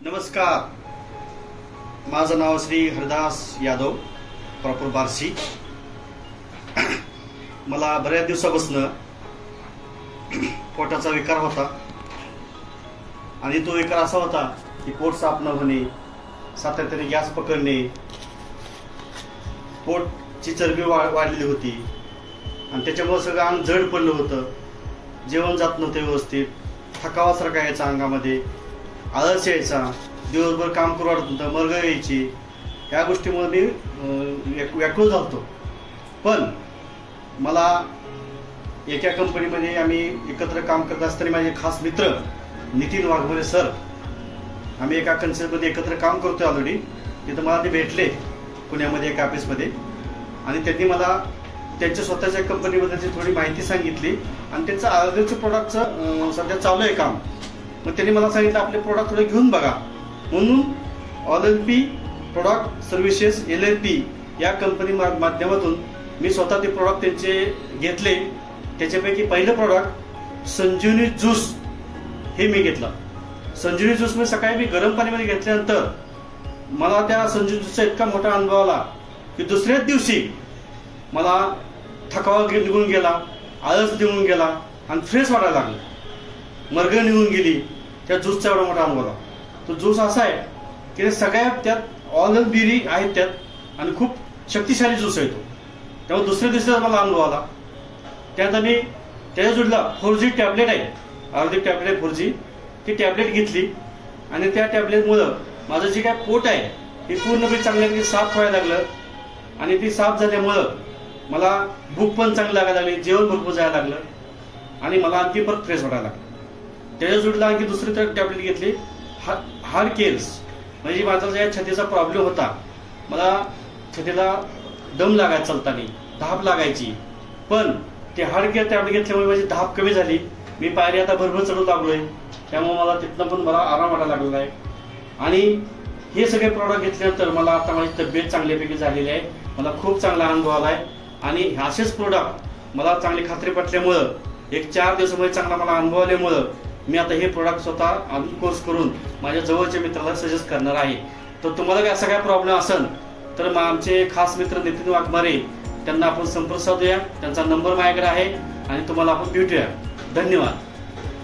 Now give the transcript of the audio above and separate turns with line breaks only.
नमस्कार, माझं नाव श्री हरदास यादव, प्रॉपर बार्शी. मला बऱ्याच दिवसापासून पोटाचा विकार होता आणि तो विकार असा होता की पोट साफ न होणे, सातत्याने गॅस पकडणे, पोटची चरबी वाढलेली होती आणि त्याच्यामुळे सगळं अंग जड पडलं होतं. जेवण जात नव्हते व्यवस्थित, थकावासारखा यायचा, अंगामध्ये आळस यायचा, दिवसभर काम करू वाटत होतं, मरगळ यायची. या गोष्टीमुळे मी व्याकुळ झालतो. पण मला एका कंपनीमध्ये आम्ही एकत्र काम करत असताना माझे खास मित्र नितीन वाघमोरे सर, आम्ही एका कन्सल्टमध्ये एकत्र काम करतोय ऑलरेडी. तिथं मला ते भेटले पुण्यामध्ये एका ऑफिसमध्ये आणि त्यांनी मला त्यांच्या स्वतःच्या कंपनीबद्दलची थोडी माहिती सांगितली आणि त्यांचं आयुर्वेदच्या प्रोडक्टचं सध्या चालू आहे काम. मग त्यांनी मला सांगितलं आपले प्रोडक्ट थोडे घेऊन बघा. म्हणून LLP प्रोडक्ट सर्व्हिसेस LLP या कंपनी माध्यमातून मी स्वतः ते प्रोडक्ट त्यांचे घेतले. त्याच्यापैकी पहिलं प्रोडक्ट संजीवनी ज्यूस हे मी घेतला. संजीवनी ज्यूस मी सकाळी गरम पाण्यामध्ये घेतल्यानंतर मला त्या संजीवनी ज्यूसचा इतका मोठा अनुभव आला की दुसऱ्याच दिवशी मला थकावा निघून गेला, आळस निघून गेला आणि फ्रेश वाटायला लागलं, मरगळ निघून गेली. त्या ज्यूसचा एवढा मोठा अनुभव आला. तो ज्यूस असा आहे की सगळ्यात त्यात ऑल बेरी आहेत त्यात आणि खूप शक्तिशाली ज्यूस आहे तो. त्यामुळे दुसऱ्या दिवशी मला अनुभव आला. त्यात आम्ही त्याच्या जोडीला 4G टॅबलेट आहे, आयुर्वेदिक टॅबलेट आहे 4G. ती टॅबलेट घेतली आणि त्या टॅबलेटमुळं माझं जे काय पोट आहे हे पूर्णपणे चांगल्यापैकी साफ व्हायला लागलं आणि ती साफ झाल्यामुळं मला भूक पण चांगली लागायला लागली, जेवण भरपूर जायला लागलं आणि मला आणखी परत फ्रेश वाटायला लागलं. त्याच्या जोडीला आणखी दुसरी टॅबलेट घेतली, हार्ड केअर्स. म्हणजे माझा ज्या छातीचा प्रॉब्लेम होता, मला छातीला दम लागायचा, चालताना धाप लागायची. पण ते हार्ड केअर टॅबलेट घेतल्यामुळे माझी धाप कमी झाली. मी पायरी आता भरभर चढू लागलोय. त्यामुळे मला तिथनं पण मला आराम वाटायला लागलेला आहे. आणि हे सगळे प्रॉडक्ट घेतल्यानंतर मला आता माझी तब्येत चांगल्यापैकी झालेली आहे. मला खूप चांगला अनुभव आला आहे आणि असेच प्रोडक्ट मला चांगली खात्री पटल्यामुळं, एक 4 दिवसामध्ये चांगला मला अनुभव आल्यामुळं मी आता हे प्रोडक्ट स्वतः अजून कोर्स करून माझ्या जवळच्या मित्राला सजेस्ट करणार आहे. तर तुम्हाला काय असा काय प्रॉब्लेम असेल तर आमचे खास मित्र नितीन वाघमारे, त्यांना आपण संपर्क साधूया. त्यांचा नंबर माझ्याकडे आहे आणि तुम्हाला आपण भेटूया. धन्यवाद.